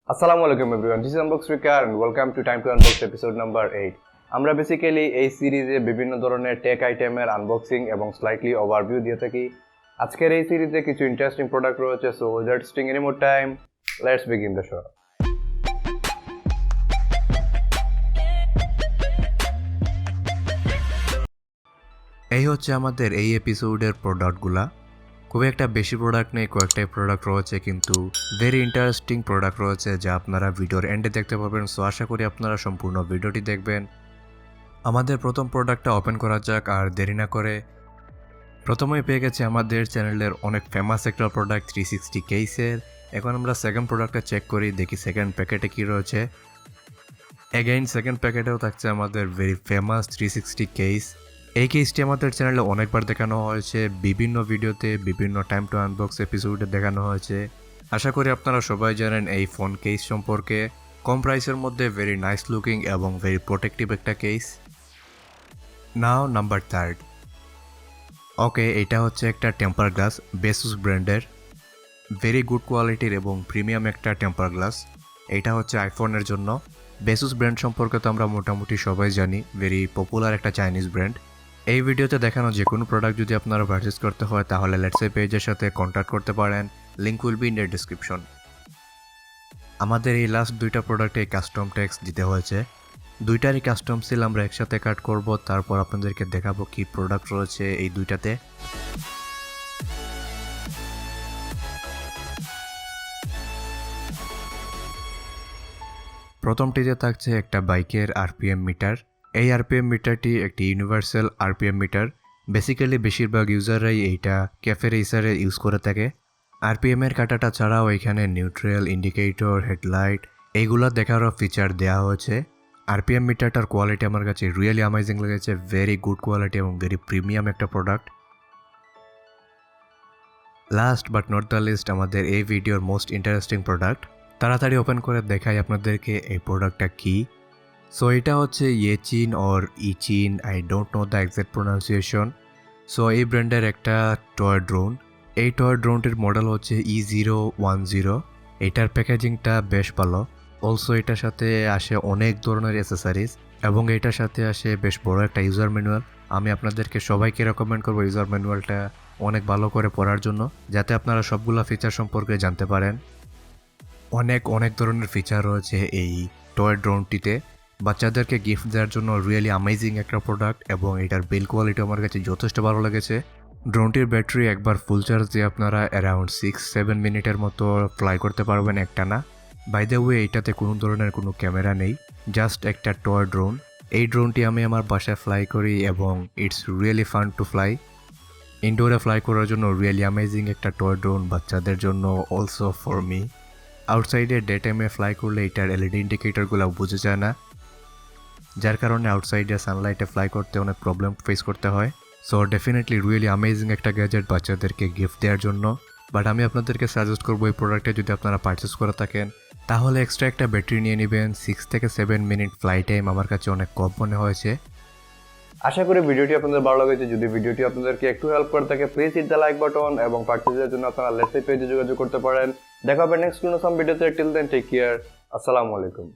Assalamu alaikum everyone. This is Unbox and welcome to Time to Unbox episode number 8. আমরা basically এই সিরিজে বিভিন্ন ধরনের টেক আইটেমের আনবক্সিং এবং স্লাইটলি ওভারভিউ দিয়ে থাকি। আজকের এই সিরিজে কিছু ইন্টারেস্টিং প্রোডাক্ট রয়েছে, so without wasting any more time, let's begin the show. এই হচ্ছে আমাদের এই এপিসোডের প্রোডাক্টগুলা। খুব একটা বেশি প্রোডাক্ট নেই, কয়েকটাই প্রোডাক্ট রয়েছে, কিন্তু ভেরি ইন্টারেস্টিং প্রোডাক্ট রয়েছে যা আপনারা ভিডিওর এন্ডে দেখতে পাবেন। সো আশা করি আপনারা সম্পূর্ণ ভিডিওটি দেখবেন। আমাদের প্রথম প্রোডাক্টটা ওপেন করা যাক আর দেরি না করে। প্রথমেই পেয়ে গেছে আমাদের চ্যানেলের অনেক ফেমাস একটা প্রোডাক্ট 360 কেসের। এখন আমরা সেকেন্ড প্রোডাক্টটা চেক করি, দেখি সেকেন্ড প্যাকেটে কী রয়েছে। অ্যাগেইন সেকেন্ড প্যাকেটেও থাকছে আমাদের ভেরি ফেমাস 360 কেস। এই কেসটি আমাদের চ্যানেলে অনেকবার দেখানো হয়েছে, বিভিন্ন ভিডিওতে, বিভিন্ন টাইম টু আনবক্স এপিসোডে দেখানো হয়েছে। আশা করি আপনারা সবাই জানেন এই ফোন কেস সম্পর্কে। কম প্রাইসের মধ্যে ভেরি নাইস লুকিং এবং ভেরি প্রোটেক্টিভ একটা কেস। নাও নাম্বার 3। ওকে, এটা হচ্ছে একটা টেম্পার গ্লাস, Basues ব্র্যান্ডের, ভেরি গুড কোয়ালিটির এবং প্রিমিয়াম একটা টেম্পার গ্লাস। এটা হচ্ছে আইফোনের জন্য। Basues ব্র্যান্ড সম্পর্কে তো আমরা মোটামুটি সবাই জানি, ভেরি পপুলার একটা চাইনিজ ব্র্যান্ড। এই ভিডিওতে দেখানো যে কোনো প্রোডাক্ট যদি আপনারা পারচেস করতে হয় তাহলে লেটস এই পেজের সাথে কন্ট্যাক্ট করতে পারেন, link will be in the description. আমাদের এই লাস্ট দুইটা প্রোডাক্টে কাস্টম ট্যাক্স দিতে হয়েছে, দুইটারই কাস্টম সিল আমরা একসাথে কাট করব, তারপর আপনাদেরকে দেখাবো কি প্রোডাক্ট রয়েছে এই দুইটাতে। প্রথমটিতে থাকছে একটা বাইকের আরপিএম মিটার। এই আরপিএম মিটারটি একটি ইউনিভার্সাল আরপিএম মিটার। বেসিক্যালি বেশিরভাগ ইউজাররাই এইটা ক্যাফে রেসারে ইউজ করে থাকে। আরপিএমের কাটাটা ছাড়াও এখানে নিউট্রাল, ইন্ডিকেটর, হেডলাইট এইগুলো দেখারও ফিচার দেওয়া হয়েছে। আরপিএম মিটারটার কোয়ালিটি আমার কাছে রিয়েলি অ্যামেজিং লেগেছে, ভেরি গুড কোয়ালিটি এবং ভেরি প্রিমিয়াম একটা product. Last but not the least, আমাদের এই ভিডিওর মোস্ট ইন্টারেস্টিং প্রোডাক্ট। তাড়াতাড়ি ওপেন করে দেখাই আপনাদেরকে এই প্রোডাক্টটা কী। সো এটা হচ্ছে Eachine or Eachine, I don't know the exact pronunciation. So এই ব্র্যান্ডের একটা টয় ড্রোন। এই টয় ড্রোনটির মডেল হচ্ছে E010। এটার প্যাকেজিংটা বেশ ভালো। অলসো এটার সাথে আসে অনেক ধরনের অ্যাসেসারিজ এবং এটার সাথে আসে বেশ বড় একটা ইউজার ম্যানুয়াল। আমি আপনাদেরকে সবাইকে রেকমেন্ড করবো ইউজার ম্যানুয়ালটা অনেক ভালো করে পড়ার জন্য, যাতে আপনারা সবগুলো ফিচার সম্পর্কে জানতে পারেন। অনেক ধরনের ফিচার রয়েছে এই টয় ড্রোনটিতে। বাচ্চাদেরকে গিফট দেওয়ার জন্য রিয়েলি অ্যামেজিং একটা প্রোডাক্ট এবং এটার বিল কোয়ালিটি আমার কাছে যথেষ্ট ভালো লেগেছে। ড্রোনটির ব্যাটারি একবার ফুল চার্জ দিয়ে আপনারা অ্যারাউন্ড 6-7 মিনিটের মতো ফ্লাই করতে পারবেন একটানা। বাই দ্য ওয়ে, এইটাতে কোনো ধরনের কোনো ক্যামেরা নেই, জাস্ট একটা টয় ড্রোন। এই ড্রোনটি আমি আমার বাসায় ফ্লাই করি এবং it's really fun to fly. ইনডোরে ফ্লাই করার জন্য রিয়েলি অ্যামেজিং একটা টয় ড্রোন, বাচ্চাদের জন্য অলসো ফর মি। আউটসাইডে ডে টাইমে ফ্লাই করলে এটার এলইডি ইন্ডিকেটরগুলো বুঝে যায় না, যার কারণে আউটসাইডে সানলাইটে ফ্লাই করতে অনেক প্রবলেম ফেস করতে হয়। সো ডেফিনেটলি রিয়েলি অ্যামেজিং একটা গ্যাজেট বাচ্চাদেরকে গিফট দেওয়ার জন্য। বাট আমি আপনাদেরকে সাজেস্ট করবো এই প্রোডাক্টটা যদি আপনারা পারচেস করে থাকেন তাহলে এক্সট্রা একটা ব্যাটারি নিয়ে নেবেন। 6 থেকে 7 মিনিট ফ্লাই টাইম আমার কাছে অনেক কম মনে হয়েছে। আশা করি ভিডিওটি আপনাদের ভালো লেগেছে। যদি ভিডিওটি আপনাদেরকে একটু হেল্প করে থাকে please hit the like button এবং পারচেজের জন্য আপনারা লেটস এই পেজে যোগাযোগ করতে পারেন। দেখা হবে নেক্সট কোনো সাম ভিডিওতে। টিল দেন টেক কেয়ার, আসসালামু আলাইকুম।